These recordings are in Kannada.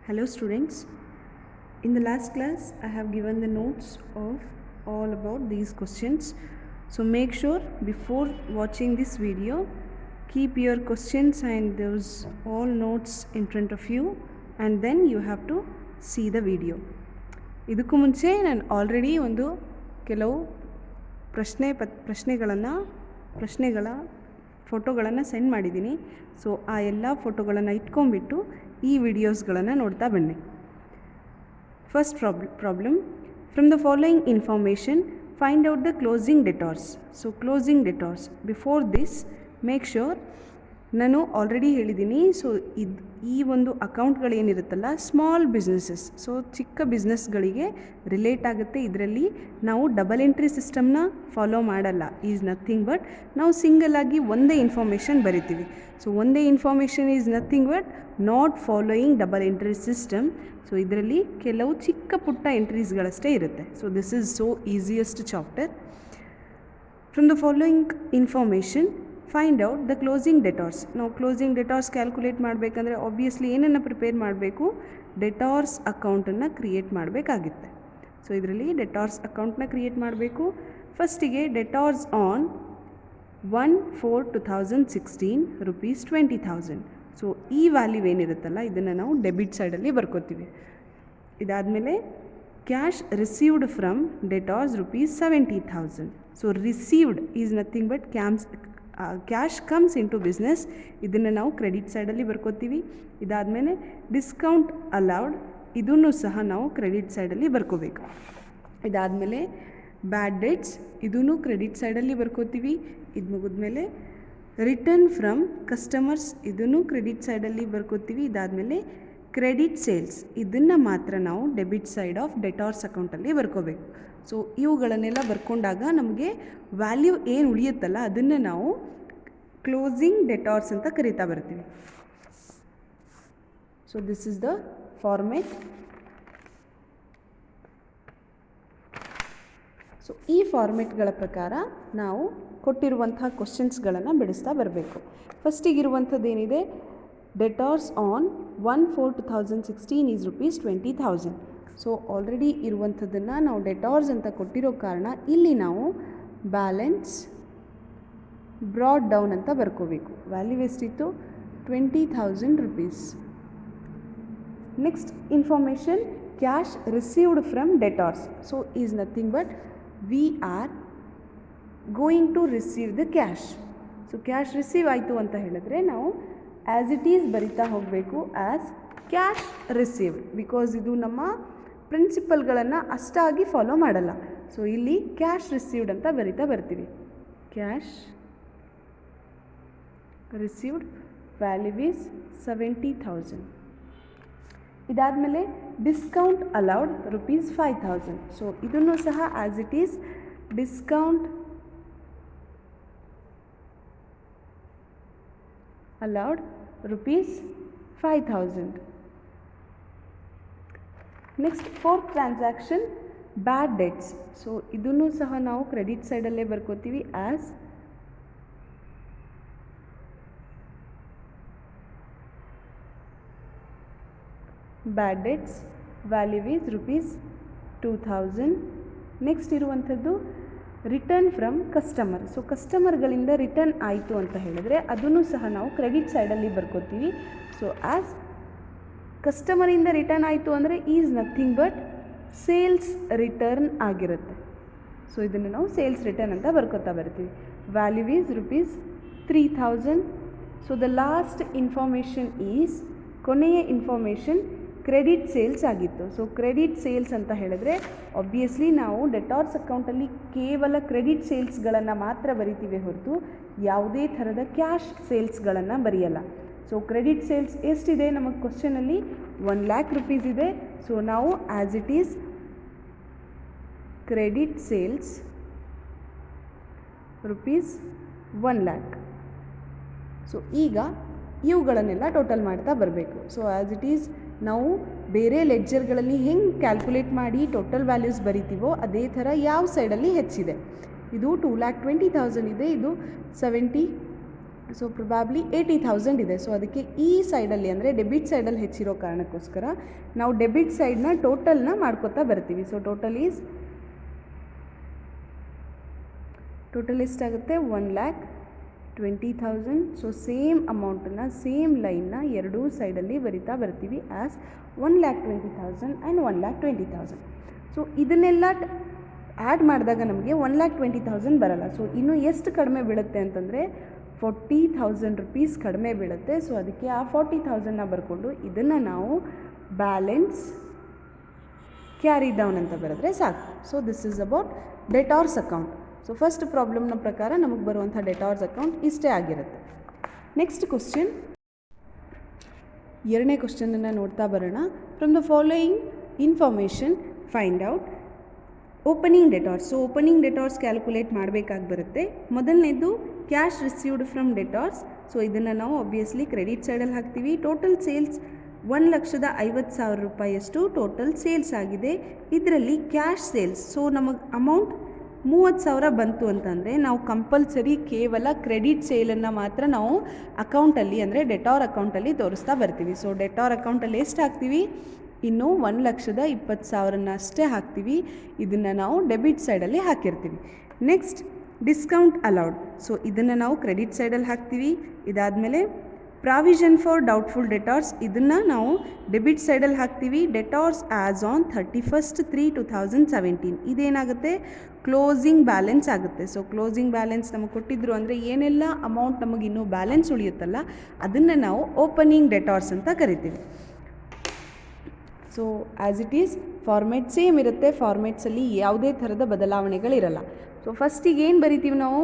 Hello students, in the last class I have given the notes of all about these questions. So make sure before watching this video, keep your questions and those all notes in front of you and then you have to see the video. ಇದಕ್ಕೂ ಮುಂಚೆ ನಾನು ಆಲ್ರೆಡಿ ಒಂದು ಕೆಲವು ಪ್ರಶ್ನೆಗಳ ಫೋಟೋಗಳನ್ನು ಸೆಂಡ್ ಮಾಡಿದ್ದೀನಿ. ಸೊ ಆ ಎಲ್ಲ ಫೋಟೋಗಳನ್ನು ಇಟ್ಕೊಂಡ್ಬಿಟ್ಟು ಈ ವಿಡಿಯೋಸ್ಗಳನ್ನು ನೋಡ್ತಾ ಬನ್ನಿ. First problem from the following information find out the closing debtors. So closing debtors before this make sure, ನಾನು ಆಲ್ರೆಡಿ ಹೇಳಿದ್ದೀನಿ. ಸೊ ಈ ಒಂದು ಅಕೌಂಟ್ಗಳೇನಿರುತ್ತಲ್ಲ ಸ್ಮಾಲ್ ಬಿಸ್ನೆಸಸ್, ಸೊ ಚಿಕ್ಕ ಬಿಸ್ನೆಸ್ಗಳಿಗೆ ರಿಲೇಟ್ ಆಗುತ್ತೆ. ಇದರಲ್ಲಿ ನಾವು ಡಬಲ್ ಎಂಟ್ರಿ ಸಿಸ್ಟಮ್ನ ಫಾಲೋ ಮಾಡಲ್ಲ. ಈಸ್ ನಥಿಂಗ್ ಬಟ್ ನಾವು ಸಿಂಗಲಾಗಿ ಒಂದೇ ಇನ್ಫಾರ್ಮೇಷನ್ ಬರಿತೀವಿ. ಸೊ ಒಂದೇ information is nothing but not following double entry system. So ಇದರಲ್ಲಿ ಕೆಲವು ಚಿಕ್ಕ ಪುಟ್ಟ ಎಂಟ್ರೀಸ್ಗಳಷ್ಟೇ ಇರುತ್ತೆ. So this is so easiest chapter. From the following information find out the closing debtors. ನಾವು ಕ್ಲೋಸಿಂಗ್ ಡೆಟಾರ್ಸ್ ಕ್ಯಾಲ್ಕುಲೇಟ್ ಮಾಡಬೇಕಂದ್ರೆ ಆಬ್ವಿಯಸ್ಲಿ ಏನನ್ನು ಪ್ರಿಪೇರ್ ಮಾಡಬೇಕು, ಡೆಟಾರ್ಸ್ ಅಕೌಂಟನ್ನು ಕ್ರಿಯೇಟ್ ಮಾಡಬೇಕಾಗುತ್ತೆ. ಸೊ ಇದರಲ್ಲಿ ಡೆಟಾರ್ಸ್ ಅಕೌಂಟ್ನ ಕ್ರಿಯೇಟ್ ಮಾಡಬೇಕು. ಫಸ್ಟಿಗೆ ಡೆಟಾರ್ಸ್ ಆನ್ 1/4/2016 rupees 20,000. ಸೊ ಈ ವ್ಯಾಲ್ಯೂ ಏನಿರುತ್ತಲ್ಲ ಇದನ್ನು ನಾವು ಡೆಬಿಟ್ ಸೈಡಲ್ಲಿ ಬರ್ಕೋತೀವಿ. ಇದಾದಮೇಲೆ cash received from debtors rupees 70,000. So received is nothing but cash comes in to business, ಇದನ್ನು ನಾವು ಕ್ರೆಡಿಟ್ ಸೈಡಲ್ಲಿ ಬರ್ಕೋತೀವಿ. ಇದಾದಮೇಲೆ ಡಿಸ್ಕೌಂಟ್ ಅಲೌಡ್, ಇದನ್ನು ಸಹ ನಾವು ಕ್ರೆಡಿಟ್ ಸೈಡಲ್ಲಿ ಬರ್ಕೋಬೇಕು. ಇದಾದಮೇಲೆ ಬ್ಯಾಡ್ ಡೆಟ್ಸ್, ಇದನ್ನು ಕ್ರೆಡಿಟ್ ಸೈಡಲ್ಲಿ ಬರ್ಕೋತೀವಿ. ಇದು ಮುಗಿದ್ಮೇಲೆ ರಿಟರ್ನ್ ಫ್ರಮ್ ಕಸ್ಟಮರ್ಸ್, ಇದನ್ನು ಕ್ರೆಡಿಟ್ ಸೈಡಲ್ಲಿ ಬರ್ಕೋತೀವಿ. ಇದಾದಮೇಲೆ ಕ್ರೆಡಿಟ್ ಸೇಲ್ಸ್, ಇದನ್ನು ಮಾತ್ರ ನಾವು ಡೆಬಿಟ್ ಸೈಡ್ ಆಫ್ ಡೆಟಾರ್ಸ್ ಅಕೌಂಟಲ್ಲಿ ಬರ್ಕೋಬೇಕು. ಸೊ ಇವುಗಳನ್ನೆಲ್ಲ ಬರ್ಕೊಂಡಾಗ ನಮಗೆ ವ್ಯಾಲ್ಯೂ ಏನು ಉಳಿಯುತ್ತಲ್ಲ ಅದನ್ನು ನಾವು ಕ್ಲೋಸಿಂಗ್ ಡೆಟಾರ್ಸ್ ಅಂತ ಕರಿತಾ ಬರ್ತೀವಿ. So this is the format. So ಈ ಫಾರ್ಮೆಟ್ಗಳ ಪ್ರಕಾರ ನಾವು ಕೊಟ್ಟಿರುವಂತಹ ಕ್ವಶನ್ಸ್ಗಳನ್ನು ಬಿಡಿಸ್ತಾ ಬರಬೇಕು. ಫಸ್ಟಿಗಿರುವಂಥದ್ದೇನಿದೆ, debtors on 1/4/2016 is rupees 20,000. So already ಇರುವಂಥದ್ದನ್ನು ನಾವು ಡೆಟಾರ್ಸ್ ಅಂತ ಕೊಟ್ಟಿರೋ ಕಾರಣ ಇಲ್ಲಿ ನಾವು ಬ್ಯಾಲೆನ್ಸ್ ಬ್ರಾಡ್ ಡೌನ್ ಅಂತ ಬರ್ಕೋಬೇಕು. ವ್ಯಾಲ್ಯೂ ಎಷ್ಟಿತ್ತು, 20,000 rupees. Next information, cash received from debtors. So is nothing but we are going to receive the cash. So cash receive ಆಯಿತು ಅಂತ ಹೇಳಿದ್ರೆ ನಾವು ಆ್ಯಸ್ ಇಟ್ ಈಸ್ ಬರಿತಾ ಹೋಗಬೇಕು, ಆ್ಯಸ್ ಕ್ಯಾಶ್ ರಿಸೀವ್ಡ್. ಬಿಕಾಸ್ ಇದು ನಮ್ಮ ಪ್ರಿನ್ಸಿಪಲ್ಗಳನ್ನು ಅಷ್ಟಾಗಿ ಫಾಲೋ ಮಾಡಲ್ಲ. ಸೊ ಇಲ್ಲಿ ಕ್ಯಾಶ್ ರಿಸೀವ್ಡ್ ಅಂತ ಬರಿತಾ ಬರ್ತೀವಿ. Cash received value is 70,000. ಇದಾದಮೇಲೆ ಡಿಸ್ಕೌಂಟ್ ಅಲೌಡ್ rupees 5,000. ಸೊ ಇದನ್ನು ಸಹ as it is discount allowed rupees 5,000. Next fourth transaction, bad debts. So ಇದನ್ನು ಸಹ ನಾವು ಕ್ರೆಡಿಟ್ ಸೈಡಲ್ಲೇ ಬರ್ಕೋತೀವಿ as bad debts, value is rupees 2,000. Next ಇರುವಂಥದ್ದು ರಿಟರ್ನ್ ಫ್ರಮ್ ಕಸ್ಟಮರ್. ಸೊ ಕಸ್ಟಮರ್ಗಳಿಂದ ರಿಟರ್ನ್ ಆಯಿತು ಅಂತ ಹೇಳಿದ್ರೆ ಅದನ್ನು ಸಹ ನಾವು ಕ್ರೆಡಿಟ್ ಸೈಡಲ್ಲಿ ಬರ್ಕೋತೀವಿ. ಸೊ ಆ್ಯಸ್ ಕಸ್ಟಮರಿಂದ ರಿಟರ್ನ್ ಆಯಿತು ಅಂದರೆ is nothing but sales return ಆಗಿರುತ್ತೆ. ಸೊ ಇದನ್ನು ನಾವು ಸೇಲ್ಸ್ ರಿಟರ್ನ್ ಅಂತ ಬರ್ಕೋತಾ ಬರ್ತೀವಿ. Value is rupees 3,000. So the last information is, ಕೊನೆಯ ಇನ್ಫಾರ್ಮೇಷನ್ ಕ್ರೆಡಿಟ್ ಸೇಲ್ಸ್ ಆಗಿತ್ತು. ಸೊ ಕ್ರೆಡಿಟ್ ಸೇಲ್ಸ್ ಅಂತ ಹೇಳಿದ್ರೆ ಆಬ್ವಿಯಸ್ಲಿ ನಾವು ಡೆಟಾರ್ಸ್ ಅಕೌಂಟಲ್ಲಿ ಕೇವಲ ಕ್ರೆಡಿಟ್ ಸೇಲ್ಸ್ಗಳನ್ನು ಮಾತ್ರ ಬರಿತೀವಿ ಹೊರತು ಯಾವುದೇ ಥರದ ಕ್ಯಾಶ್ ಸೇಲ್ಸ್ಗಳನ್ನು ಬರೆಯಲ್ಲ. ಸೊ ಕ್ರೆಡಿಟ್ ಸೇಲ್ಸ್ ಎಷ್ಟಿದೆ ನಮಗೆ ಕ್ವಶನಲ್ಲಿ, 1 lakh rupees ಇದೆ. ಸೊ ನಾವು as it is credit sales rupees 1 lakh. So ಈಗ ಇವುಗಳನ್ನೆಲ್ಲ ಟೋಟಲ್ ಮಾಡ್ತಾ ಬರಬೇಕು. ಸೊ ಆ್ಯಸ್ ಇಟ್ ಈಸ್ ನಾವು ಬೇರೆ ಲೆಡ್ಜರ್ಗಳಲ್ಲಿ ಹೆಂಗೆ ಕ್ಯಾಲ್ಕುಲೇಟ್ ಮಾಡಿ ಟೋಟಲ್ ವ್ಯಾಲ್ಯೂಸ್ ಬರಿತೀವೋ ಅದೇ ಥರ ಯಾವ ಸೈಡಲ್ಲಿ ಹೆಚ್ಚಿದೆ. ಇದು 2,20,000 ಇದೆ, ಇದು 70 ಸೊ ಪ್ರೊಬ್ಯಾಬ್ಲಿ 80,000 ಇದೆ. ಸೊ ಅದಕ್ಕೆ ಈ ಸೈಡಲ್ಲಿ ಅಂದರೆ ಡೆಬಿಟ್ ಸೈಡಲ್ಲಿ ಹೆಚ್ಚಿರೋ ಕಾರಣಕ್ಕೋಸ್ಕರ ನಾವು ಡೆಬಿಟ್ ಸೈಡ್ನ ಟೋಟಲ್ನ ಮಾಡ್ಕೋತಾ ಬರ್ತೀವಿ. ಸೊ ಟೋಟಲ್ ಎಷ್ಟಾಗುತ್ತೆ? 1,20,000. ಸೊ ಸೇಮ್ ಅಮೌಂಟನ್ನು ಸೇಮ್ ಲೈನ್ನ ಎರಡೂ ಸೈಡಲ್ಲಿ ಬರಿತಾ ಬರ್ತೀವಿ ಆ್ಯಸ್ 1,20,000 ಆ್ಯಂಡ್ 1,20,000. ಸೊ ಇದನ್ನೆಲ್ಲ ಆ್ಯಡ್ ಮಾಡಿದಾಗ ನಮಗೆ 1,20,000 ಬರಲ್ಲ. ಸೊ ಇನ್ನೂ ಎಷ್ಟು ಕಡಿಮೆ ಬೀಳುತ್ತೆ ಅಂತಂದರೆ 40,000 ರುಪೀಸ್ ಕಡಿಮೆ ಬೀಳುತ್ತೆ. ಸೊ ಅದಕ್ಕೆ ಆ 40,000ನ ಬರ್ಕೊಂಡು ಇದನ್ನು ನಾವು ಬ್ಯಾಲೆನ್ಸ್ ಕ್ಯಾರಿ ಡೌನ್ ಅಂತ ಬರೆದ್ರೆ ಸಾಕು. So this is about debtors account. So first ಪ್ರಾಬ್ಲಮ್ನ ಪ್ರಕಾರ ನಮಗೆ ಬರುವಂಥ ಡೆಟಾರ್ಸ್ ಅಕೌಂಟ್ ಇಷ್ಟೇ ಆಗಿರುತ್ತೆ. ನೆಕ್ಸ್ಟ್ ಕ್ವಶನ್, ಎರಡನೇ ಕ್ವಶನನ್ನು ನೋಡ್ತಾ ಬರೋಣ. From the following information find out opening debtors. So opening debtors calculate ಮಾಡಬೇಕಾಗಿ ಬರುತ್ತೆ. ಮೊದಲನೇದು cash received from debtors. So ಇದನ್ನು ನಾವು ಆಬ್ವಿಯಸ್ಲಿ ಕ್ರೆಡಿಟ್ ಸೈಡಲ್ಲಿ ಹಾಕ್ತೀವಿ. ಟೋಟಲ್ ಸೇಲ್ಸ್ 1,50,000 ರೂಪಾಯಿಯಷ್ಟು ಟೋಟಲ್ ಸೇಲ್ಸ್ ಆಗಿದೆ. ಇದರಲ್ಲಿ ಕ್ಯಾಶ್ ಸೇಲ್ಸ್, ಸೊ ನಮಗೆ ಅಮೌಂಟ್ 30,000 ಬಂತು ಅಂತಂದರೆ ನಾವು ಕಂಪಲ್ಸರಿ ಕೇವಲ ಕ್ರೆಡಿಟ್ ಸೇಲನ್ನು ಮಾತ್ರ ನಾವು ಅಕೌಂಟಲ್ಲಿ ಅಂದರೆ ಡೆಟಾರ್ ಅಕೌಂಟಲ್ಲಿ ತೋರಿಸ್ತಾ ಬರ್ತೀವಿ. ಸೊ ಡೆಟಾರ್ ಅಕೌಂಟಲ್ಲಿ ಎಷ್ಟು ಹಾಕ್ತೀವಿ? ಇನ್ನು 1,20,000 ಅಷ್ಟೇ ಹಾಕ್ತೀವಿ. ಇದನ್ನು ನಾವು ಡೆಬಿಟ್ ಸೈಡಲ್ಲಿ ಹಾಕಿರ್ತೀವಿ. Next discount allowed. ಸೊ ಇದನ್ನು ನಾವು ಕ್ರೆಡಿಟ್ ಸೈಡಲ್ಲಿ ಹಾಕ್ತೀವಿ. ಇದಾದಮೇಲೆ ಪ್ರಾವಿಷನ್ ಫಾರ್ ಡೌಟ್ಫುಲ್ ಡೆಟಾರ್ಸ್, ಇದನ್ನು ನಾವು ಡೆಬಿಟ್ ಸೈಡಲ್ಲಿ ಹಾಕ್ತೀವಿ. ಡೆಟಾರ್ಸ್ ಆ್ಯಸ್ ಆನ್ 31/3/2017 ಇದೇನಾಗುತ್ತೆ? ಕ್ಲೋಸಿಂಗ್ ಬ್ಯಾಲೆನ್ಸ್ ಆಗುತ್ತೆ. ಸೊ ಕ್ಲೋಸಿಂಗ್ ಬ್ಯಾಲೆನ್ಸ್ ನಮಗೆ ಕೊಟ್ಟಿದ್ರು ಅಂದರೆ ಏನೆಲ್ಲ ಅಮೌಂಟ್ ನಮಗೆ ಇನ್ನೂ ಬ್ಯಾಲೆನ್ಸ್ ಉಳಿಯುತ್ತಲ್ಲ ಅದನ್ನು ನಾವು ಓಪನಿಂಗ್ ಡೆಟಾರ್ಸ್ ಅಂತ ಕರಿತೀವಿ. So as it is format same ಇರುತ್ತೆ. ಫಾರ್ಮೆಟ್ಸಲ್ಲಿ ಯಾವುದೇ ಥರದ ಬದಲಾವಣೆಗಳಿರಲ್ಲ. ಸೊ ಫಸ್ಟಿಗೆ ಏನು ಬರಿತೀವಿ ನಾವು?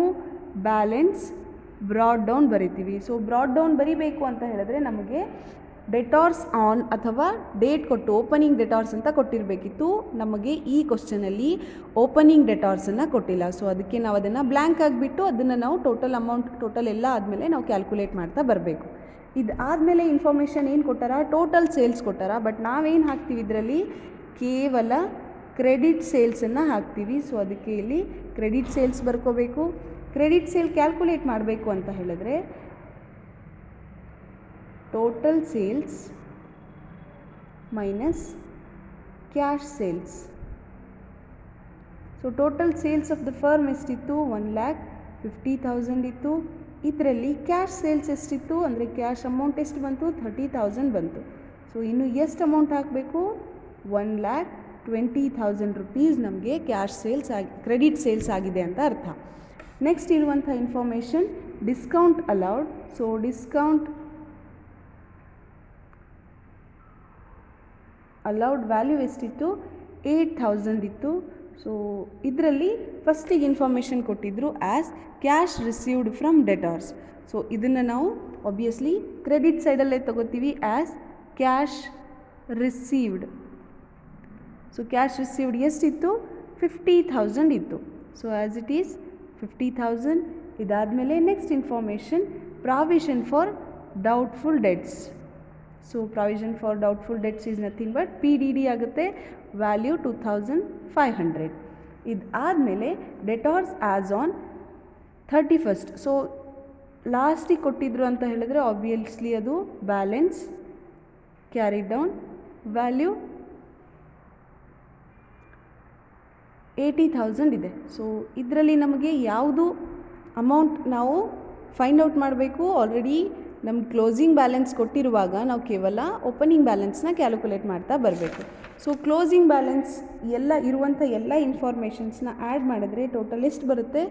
ಬ್ಯಾಲೆನ್ಸ್ ಬ್ರಾಡ್ ಡೌನ್ ಬರಿತೀವಿ. ಸೊ ಬ್ರಾಡ್ ಡೌನ್ ಬರಿಬೇಕು ಅಂತ ಹೇಳಿದ್ರೆ ನಮಗೆ ಡೆಟಾರ್ಸ್ ಆನ್ ಅಥವಾ ಡೇಟ್ ಕೊಟ್ಟು ಓಪನಿಂಗ್ ಡೆಟಾರ್ಸ್ ಅಂತ ಕೊಟ್ಟಿರಬೇಕಿತ್ತು. ನಮಗೆ ಈ ಕ್ವಶನಲ್ಲಿ ಓಪನಿಂಗ್ ಡೆಟಾರ್ಸನ್ನು ಕೊಟ್ಟಿಲ್ಲ. ಸೊ ಅದಕ್ಕೆ ನಾವು ಅದನ್ನು ಬ್ಲ್ಯಾಂಕ್ ಆಗಿಬಿಟ್ಟು ಅದನ್ನು ನಾವು ಟೋಟಲ್ ಅಮೌಂಟ್ ಟೋಟಲ್ ಎಲ್ಲ ಆದಮೇಲೆ ನಾವು ಕ್ಯಾಲ್ಕುಲೇಟ್ ಮಾಡ್ತಾ ಬರಬೇಕು. ಇದು ಆದಮೇಲೆ ಇನ್ಫಾರ್ಮೇಷನ್ ಏನು ಕೊಟ್ಟಾರ? ಟೋಟಲ್ ಸೇಲ್ಸ್ ಕೊಟ್ಟಾರ. ಬಟ್ ನಾವೇನು ಹಾಕ್ತೀವಿ ಇದರಲ್ಲಿ? ಕೇವಲ ಕ್ರೆಡಿಟ್ ಸೇಲ್ಸನ್ನು ಹಾಕ್ತೀವಿ. ಸೊ ಅದಕ್ಕೆ ಇಲ್ಲಿ ಕ್ರೆಡಿಟ್ ಸೇಲ್ಸ್ ಬರ್ಕೋಬೇಕು. ಕ್ರೆಡಿಟ್ ಸೇಲ್ ಕ್ಯಾಲ್ಕುಲೇಟ್ ಮಾಡಬೇಕು ಅಂತ ಹೇಳಿದ್ರೆ total sales minus cash sales. So total sales of the firm ಎಷ್ಟಿತ್ತು? 1,50,000 ಇತ್ತು. ಇದರಲ್ಲಿ ಕ್ಯಾಶ್ ಸೇಲ್ಸ್ ಎಷ್ಟಿತ್ತು ಅಂದರೆ ಕ್ಯಾಶ್ ಅಮೌಂಟ್ ಎಷ್ಟು ಬಂತು? 30,000 ಬಂತು. ಸೊ ಇನ್ನು ಎಷ್ಟು ಅಮೌಂಟ್ ಹಾಕಬೇಕು? 1,20,000 ರುಪೀಸ್ ನಮಗೆ ಕ್ಯಾಶ್ ಸೇಲ್ಸ್ ಕ್ರೆಡಿಟ್ ಸೇಲ್ಸ್ ಆಗಿದೆ ಅಂತ ಅರ್ಥ. ನೆಕ್ಸ್ಟ್ ಇರುವಂಥ information discount allowed. So discount allowed value ಎಷ್ಟಿತ್ತು? 8,000 ಇತ್ತು. ಸೊ ಇದರಲ್ಲಿ ಫಸ್ಟಿಗೆ ಇನ್ಫಾರ್ಮೇಷನ್ ಕೊಟ್ಟಿದ್ದರು as cash received from debtors. So ಇದನ್ನು ನಾವು ಆಬ್ವಿಯಸ್ಲಿ ಕ್ರೆಡಿಟ್ ಸೈಡಲ್ಲೇ ತಗೋತೀವಿ as cash received. So cash received ಎಷ್ಟಿತ್ತು? 50,000 ಇತ್ತು. So as it is 50,000. ಇದಾದಮೇಲೆ next information provision for doubtful debts. So provision for doubtful debts is nothing but PDD ಆಗುತ್ತೆ. ವ್ಯಾಲ್ಯೂ 2,500. ಇದಾದಮೇಲೆ ಡೆಟಾರ್ಸ್ ಆ್ಯಸ್ ಆನ್ 31st. ಸೊ ಲಾಸ್ಟಿಗೆ ಕೊಟ್ಟಿದ್ರು ಅಂತ ಹೇಳಿದ್ರೆ ಆಬ್ವಿಯಸ್ಲಿ ಅದು ಬ್ಯಾಲೆನ್ಸ್ ಕ್ಯಾರಿ ಡೌನ್ ವ್ಯಾಲ್ಯೂ 80,000 ಇದೆ. ಸೊ ಇದರಲ್ಲಿ ನಮಗೆ ಯಾವುದು ಅಮೌಂಟ್ ನಾವು ಫೈಂಡ್ ಔಟ್ ಮಾಡಬೇಕು? ಆಲ್ರೆಡಿ ನಮ್ಮ ಕ್ಲೋಸಿಂಗ್ ಬ್ಯಾಲೆನ್ಸ್ ಕೊಟ್ಟಿರುವಾಗ ನಾವು ಕೇವಲ ಓಪನಿಂಗ್ ಬ್ಯಾಲೆನ್ಸ್ನ ಕ್ಯಾಲ್ಕುಲೇಟ್ ಮಾಡ್ತಾ ಬರಬೇಕು. ಸೊ ಕ್ಲೋಸಿಂಗ್ ಬ್ಯಾಲೆನ್ಸ್ ಎಲ್ಲ ಇರುವಂಥ ಎಲ್ಲ ಇನ್ಫಾರ್ಮೇಷನ್ಸ್ನ ಆ್ಯಡ್ ಮಾಡಿದ್ರೆ ಟೋಟಲ್ ಎಷ್ಟು ಬರುತ್ತೆ?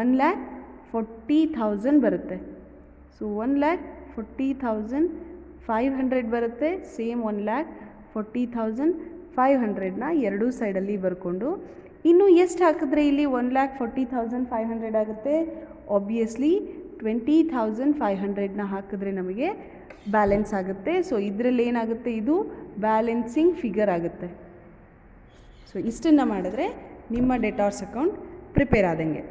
1,40,000 ಬರುತ್ತೆ. ಸೊ 1,40,500 ಬರುತ್ತೆ. ಸೇಮ್ 1,40,500ನ ಎರಡೂ ಸೈಡಲ್ಲಿ ಬರ್ಕೊಂಡು ಇನ್ನು ಎಷ್ಟು ಹಾಕಿದ್ರೆ ಇಲ್ಲಿ 1,40,500 ಆಗುತ್ತೆ? ಆಬ್ವಿಯಸ್ಲಿ 20,500ನ ಹಾಕಿದ್ರೆ ನಮಗೆ ಬ್ಯಾಲೆನ್ಸ್ ಆಗುತ್ತೆ. ಸೊ ಇದರಲ್ಲಿ ಏನಾಗುತ್ತೆ? ಇದು ಬ್ಯಾಲೆನ್ಸಿಂಗ್ ಫಿಗರ್ ಆಗುತ್ತೆ. ಸೊ ಇಷ್ಟನ್ನು ಮಾಡಿದ್ರೆ ನಿಮ್ಮ ಡೆಟಾರ್ಸ್ ಅಕೌಂಟ್ ಪ್ರಿಪೇರ್ ಆದಂಗೆ.